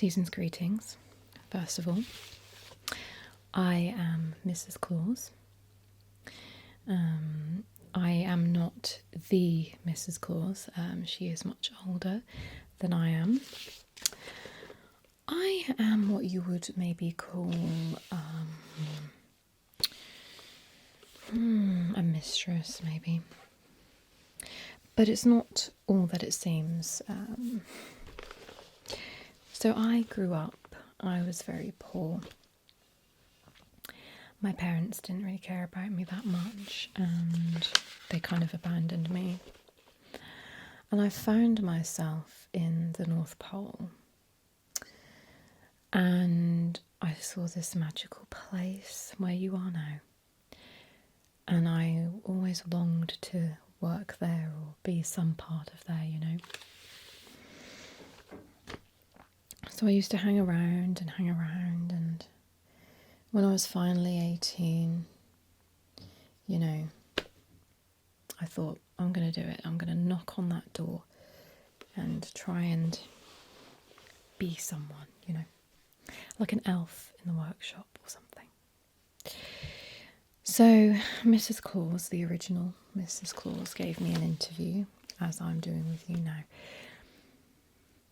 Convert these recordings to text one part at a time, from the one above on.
Season's greetings. First of all, I am Mrs Claus. I am not the Mrs Claus. She is much older than I am. I am what you would maybe call a mistress, maybe. But it's not all that it seems. So I grew up, I was very poor. My parents didn't really care about me that much and they kind of abandoned me. And I found myself in the North Pole. And I saw this magical place where you are now. And I always longed to work there or be some part of there, you know. So I used to hang around, and when I was finally 18, you know, I thought, I'm going to do it. I'm going to knock on that door and try and be someone, you know, like an elf in the workshop or something. So Mrs Claus, the original Mrs Claus, gave me an interview, as I'm doing with you now.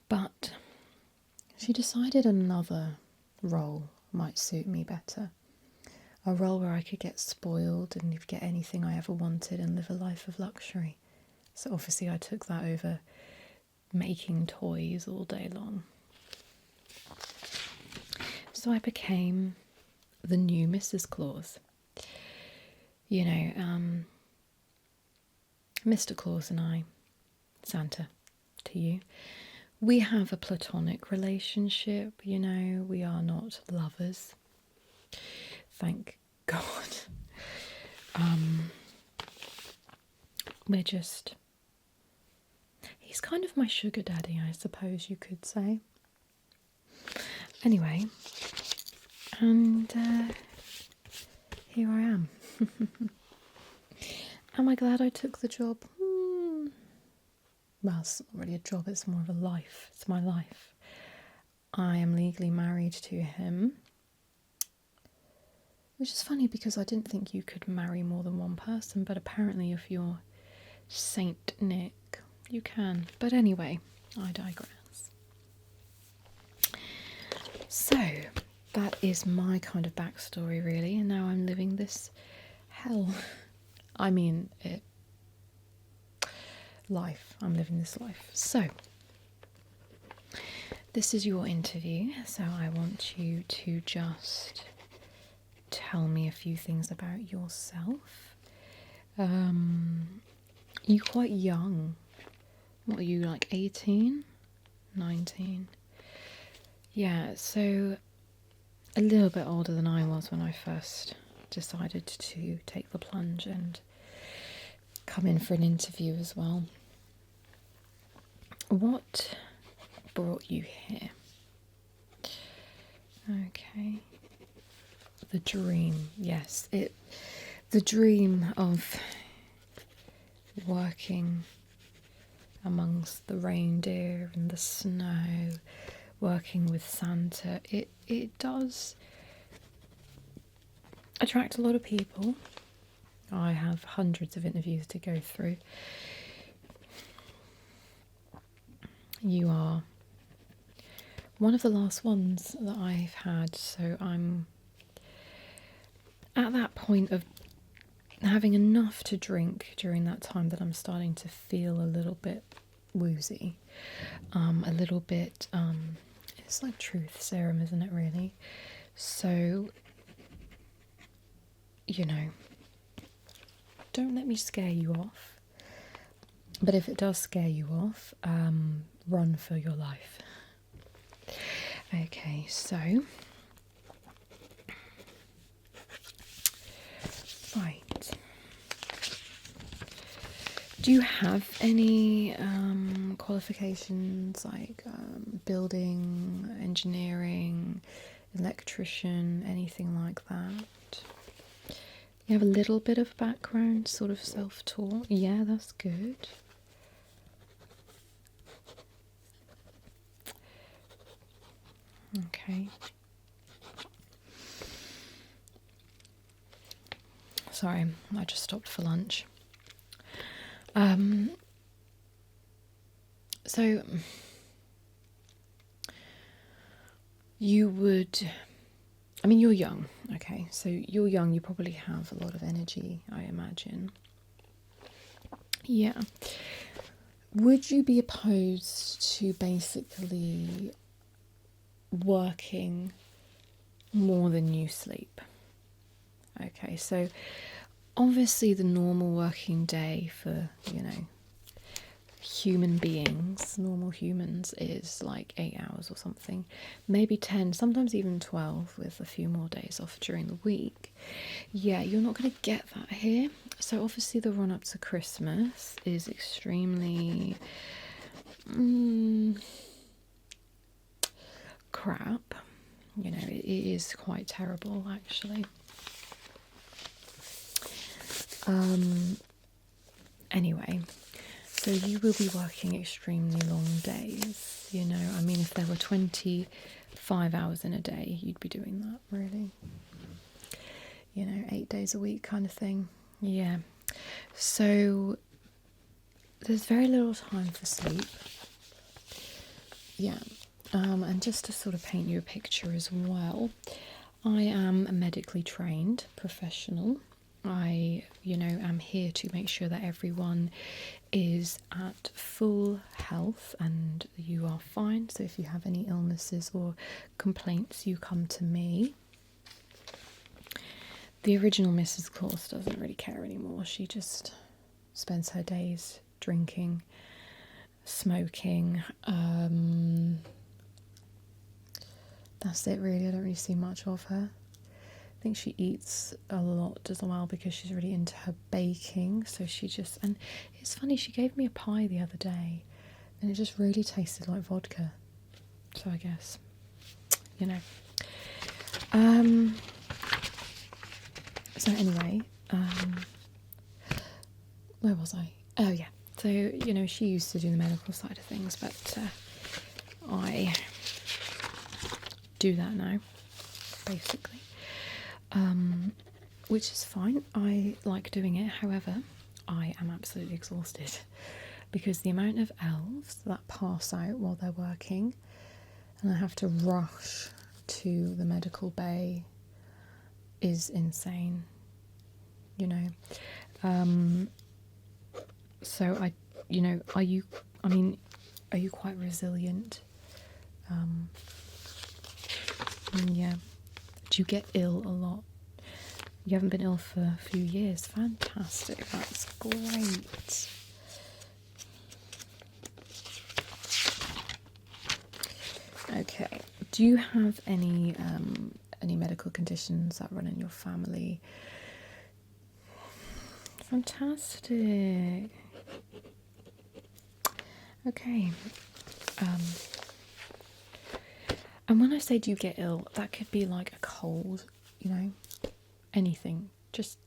But she decided another role might suit me better. A role where I could get spoiled and get anything I ever wanted and live a life of luxury. So obviously I took that over making toys all day long. So I became the new Mrs Claus. You know, Mr Claus and I, Santa to you, we have a platonic relationship, you know, we are not lovers. Thank God. We're just... He's kind of my sugar daddy, I suppose you could say. Anyway, and here I am. Am I glad I took the job? Well, it's not really a job, it's more of a life. It's my life. I am legally married to him. Which is funny because I didn't think you could marry more than one person, but apparently if you're Saint Nick, you can. But anyway, I digress. So, that is my kind of backstory really, and now I'm living this hell. I mean, life. I'm living this life. So, this is your interview, so I want you to just tell me a few things about yourself. You're quite young. What are you, like 18? 19? Yeah, so a little bit older than I was when I first decided to take the plunge and come in for an interview as well. What brought you here? Okay. The dream, yes. The dream of working amongst the reindeer and the snow, working with Santa, it does attract a lot of people. I have hundreds of interviews to go through. You are one of the last ones that I've had, so I'm at that point of having enough to drink during that time that I'm starting to feel a little bit woozy, a little bit, it's like truth serum, isn't it really? So, you know, don't let me scare you off, but if it does scare you off, run for your life. Okay, so right, do you have any qualifications like building, engineering, electrician, anything like that? You have a little bit of background, sort of self-taught? Yeah, that's good. Okay. Sorry, I just stopped for lunch. So you would, I mean, you're young, okay? So you're young, you probably have a lot of energy, I imagine. Yeah. Would you be opposed to basically working more than you sleep? Okay, so obviously the normal working day for, human beings, normal humans, is like 8 hours or something, maybe 10, sometimes even 12 with a few more days off during the week. Yeah, you're not going to get that here. So obviously the run up to Christmas is extremely crap. It is quite terrible actually. Anyway, so you will be working extremely long days, I mean, if there were 25 hours in a day, you'd be doing that, really. 8 days a week kind of thing. Yeah. So there's very little time for sleep. Yeah. And just to sort of paint you a picture as well, I am a medically trained professional. I, am here to make sure that everyone is at full health and you are fine. So if you have any illnesses or complaints, you come to me. The original Mrs Claus doesn't really care anymore. She just spends her days drinking, smoking. That's it really. I don't really see much of her. I think she eats a lot as well because she's really into her baking. So and it's funny, she gave me a pie the other day and it just really tasted like vodka. So I guess, So anyway, where was I? Oh yeah. So, she used to do the medical side of things, but I do that now, basically. Which is fine. I like doing it. However, I am absolutely exhausted because the amount of elves that pass out while they're working and I have to rush to the medical bay is insane. So are you quite resilient? Yeah. Do you get ill a lot? You haven't been ill for a few years. Fantastic. That's great. Okay. Do you have any medical conditions that run in your family? Fantastic. Okay. And when I say do you get ill, that could be like a cold, anything. Just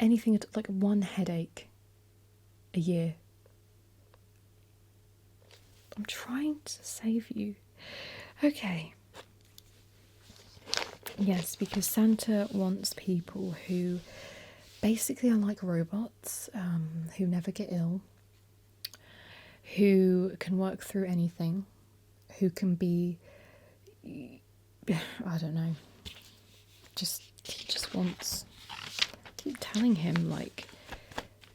anything, like one headache a year. I'm trying to save you. Okay. Yes, because Santa wants people who basically are like robots, who never get ill, who can work through anything, who can be, I don't know, he just wants, I keep telling him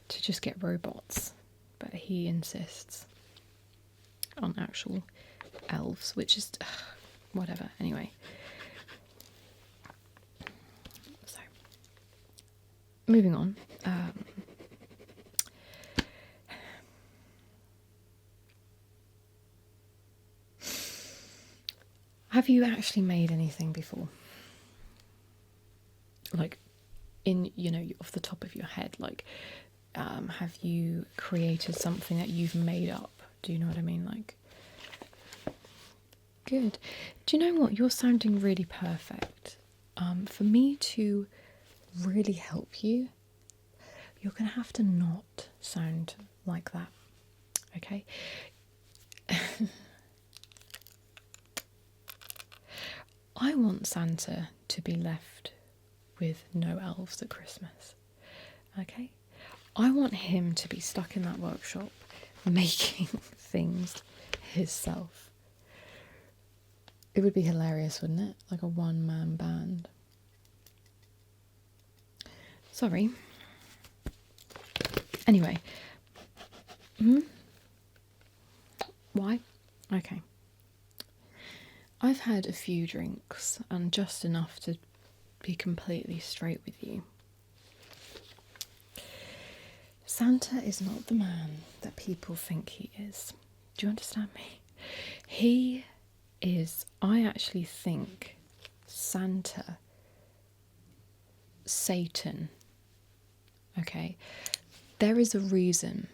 to just get robots, but he insists on actual elves, which is whatever. Anyway, so moving on. Have you actually made anything before? Like, off the top of your head, have you created something that you've made up? Do you know what I mean? Good. Do you know what? You're sounding really perfect. For me to really help you, you're going to have to not sound like that. Okay? I want Santa to be left with no elves at Christmas. Okay? I want him to be stuck in that workshop making things himself. It would be hilarious, wouldn't it? Like a one-man band. Sorry. Anyway. Why? Okay. I've had a few drinks and just enough to be completely straight with you. Santa is not the man that people think he is. Do you understand me? He is, I actually think, Santa, Satan. Okay? There is a reason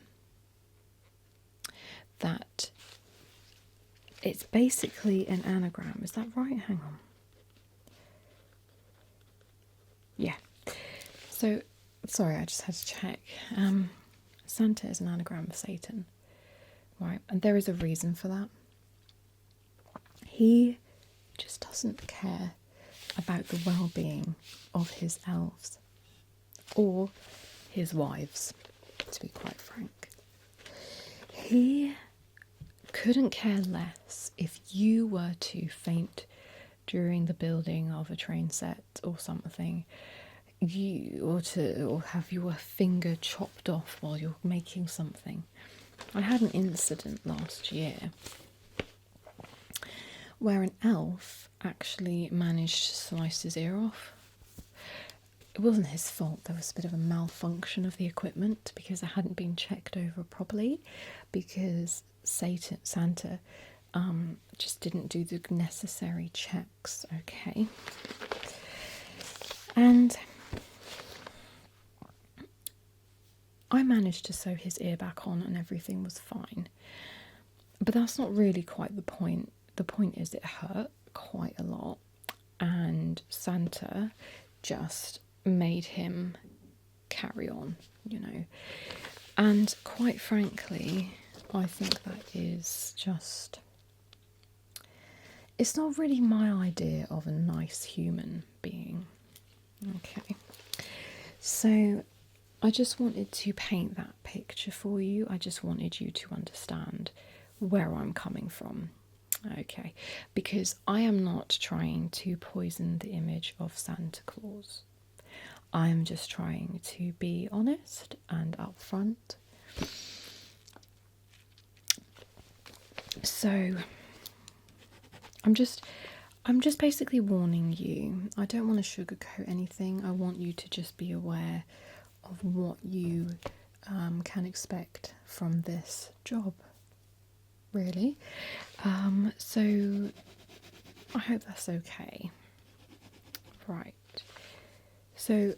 that it's basically an anagram. Is that right? Hang on. Yeah. So, sorry, I just had to check. Santa is an anagram of Satan. Right, and there is a reason for that. He just doesn't care about the well-being of his elves. Or his wives, to be quite frank. He couldn't care less if you were to faint during the building of a train set or something, or have your finger chopped off while you're making something. I had an incident last year where an elf actually managed to slice his ear off. It wasn't his fault. There was a bit of a malfunction of the equipment because it hadn't been checked over properly, because Santa just didn't do the necessary checks. Okay. And I managed to sew his ear back on and everything was fine. But that's not really quite the point. The point is it hurt quite a lot, and Santa just made him carry on, you know. And quite frankly, I think that is just... it's not really my idea of a nice human being. Okay. So I just wanted to paint that picture for you. I just wanted you to understand where I'm coming from. Okay. Because I am not trying to poison the image of Santa Claus. I'm just trying to be honest and upfront. So I'm just basically warning you. I don't want to sugarcoat anything. I want you to just be aware of what you can expect from this job, really. So I hope that's okay. Right. So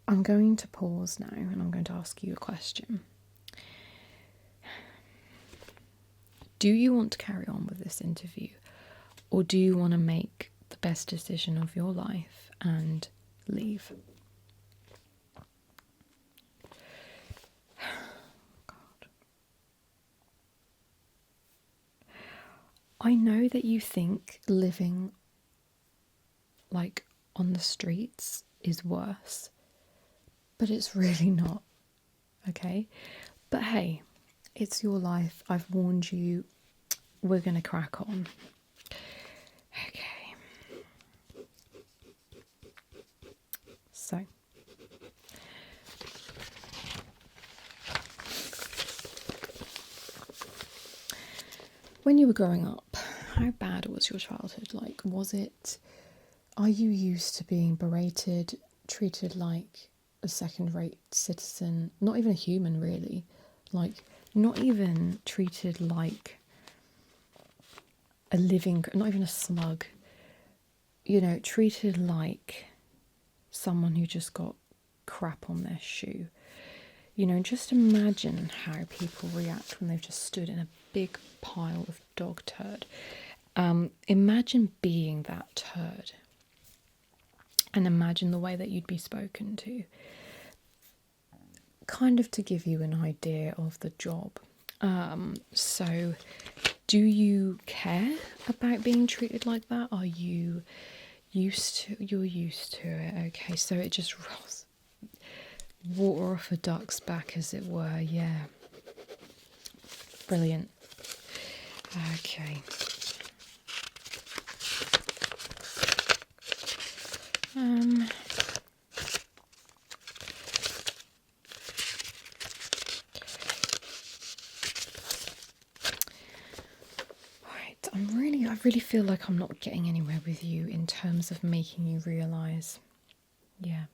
I'm going to pause now and I'm going to ask you a question. Do you want to carry on with this interview, or do you want to make the best decision of your life and leave? God. I know that you think living like on the streets is worse, but it's really not, okay? But hey, it's your life. I've warned you. We're going to crack on. Okay. So, when you were growing up, how bad was your childhood? Like, are you used to being berated, treated like a second-rate citizen, not even a human really, like not even treated like a living, not even a slug, you know, treated like someone who just got crap on their shoe? You know, just imagine how people react when they've just stood in a big pile of dog turd. Imagine being that turd. And imagine the way that you'd be spoken to. Kind of to give you an idea of the job. So Do you care about being treated like that? Are you you're used to it? Okay, so it just rolls water off a duck's back, as it were. Yeah. Brilliant. Okay. Right, I really feel like I'm not getting anywhere with you in terms of making you realise. Yeah.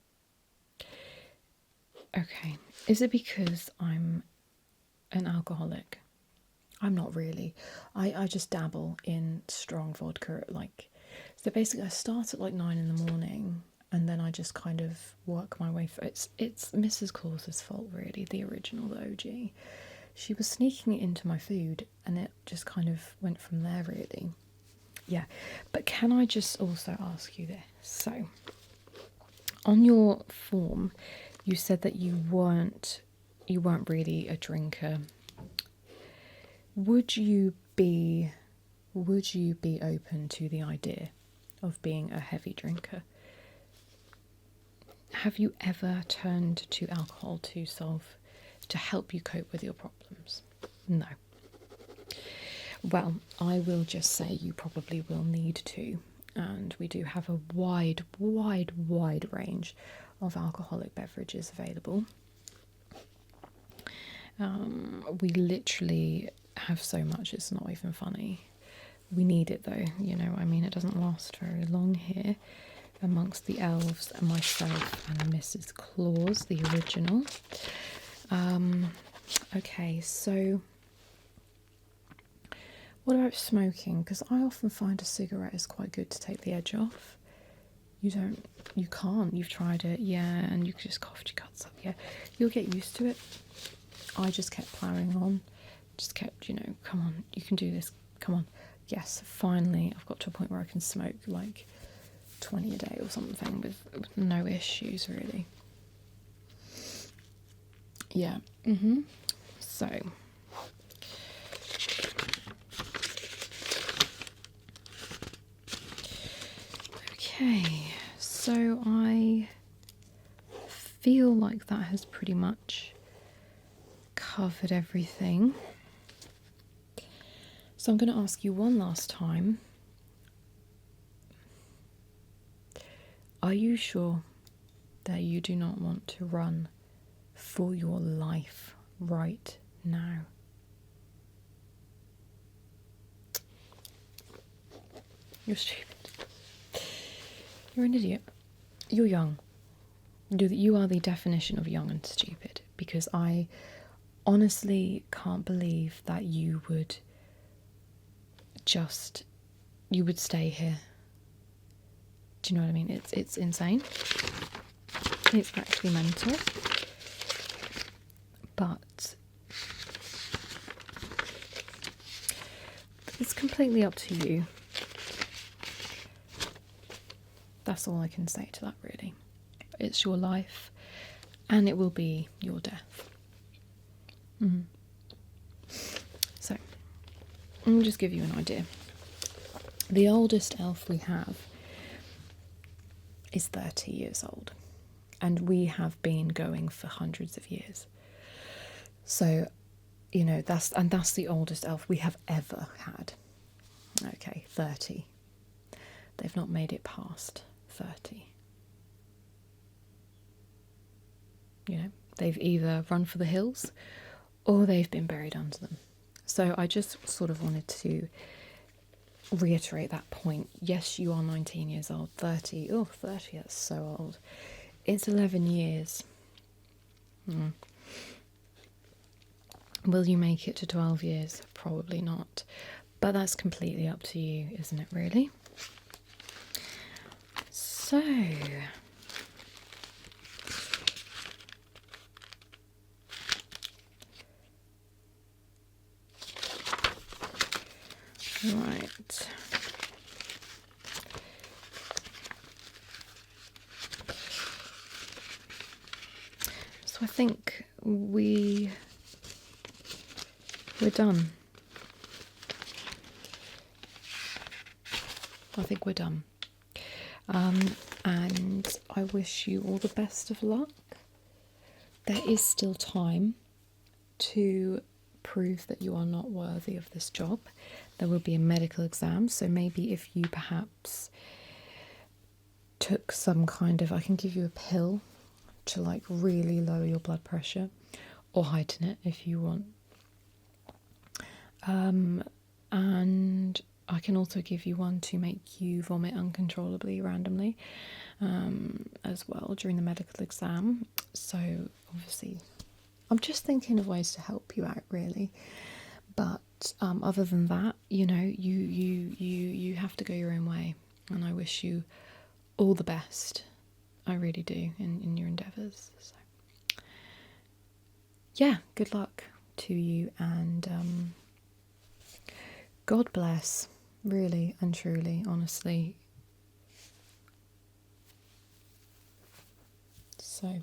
Okay. Is it because I'm an alcoholic? I'm not really. I just dabble in strong vodka. So basically, I start at like 9 in the morning, and then I just kind of work my way through. It's Mrs Claus's fault, really. The original, the OG. She was sneaking it into my food, and it just kind of went from there, really. Yeah, but can I just also ask you this? So, on your form, you said that you weren't really a drinker. Would you be open to the idea of being a heavy drinker? Have you ever turned to alcohol to help you cope with your problems? No. Well, I will just say you probably will need to, and we do have a wide range of alcoholic beverages available. We literally have so much, it's not even funny. We need it though, I mean, it doesn't last very long here amongst the elves and myself and Mrs Claus, the original. Okay, so what about smoking? Because I often find a cigarette is quite good to take the edge off. You can't, you've tried it, yeah, and you just coughed your guts up, yeah. You'll get used to it. I just kept ploughing on, just kept, come on, you can do this, come on. Yes, finally, I've got to a point where I can smoke like 20 a day or something with no issues, really. Yeah, So, okay, so I feel like that has pretty much covered everything. So I'm going to ask you one last time. Are you sure that you do not want to run for your life right now? You're stupid. You're an idiot. You're young. You are the definition of young and stupid, because I honestly can't believe that you would stay here. Do you know what I mean? It's insane. It's actually mental. But it's completely up to you. That's all I can say to that, really. It's your life, and it will be your death. So, let me just give you an idea. The oldest elf we have is 30 years old, and we have been going for hundreds of years. So, that's the oldest elf we have ever had. Okay, 30. They've not made it past 30. They've either run for the hills or they've been buried under them. So I just sort of wanted to reiterate that point. Yes, you are 19 years old. 30, 30, that's so old. It's 11 years. Will you make it to 12 years? Probably not. But that's completely up to you, isn't it, really? So, right. So I think we're done. I think we're done. And I wish you all the best of luck. There is still time to prove that you are not worthy of this job. There will be a medical exam, so maybe if you perhaps took some kind of, I can give you a pill to like really lower your blood pressure, or heighten it if you want. And I can also give you one to make you vomit uncontrollably randomly as well during the medical exam. So obviously I'm just thinking of ways to help you out, really. But other than that, you know, you have to go your own way, and I wish you all the best. I really do in your endeavours. So yeah, good luck to you, and God bless, really and truly, honestly. So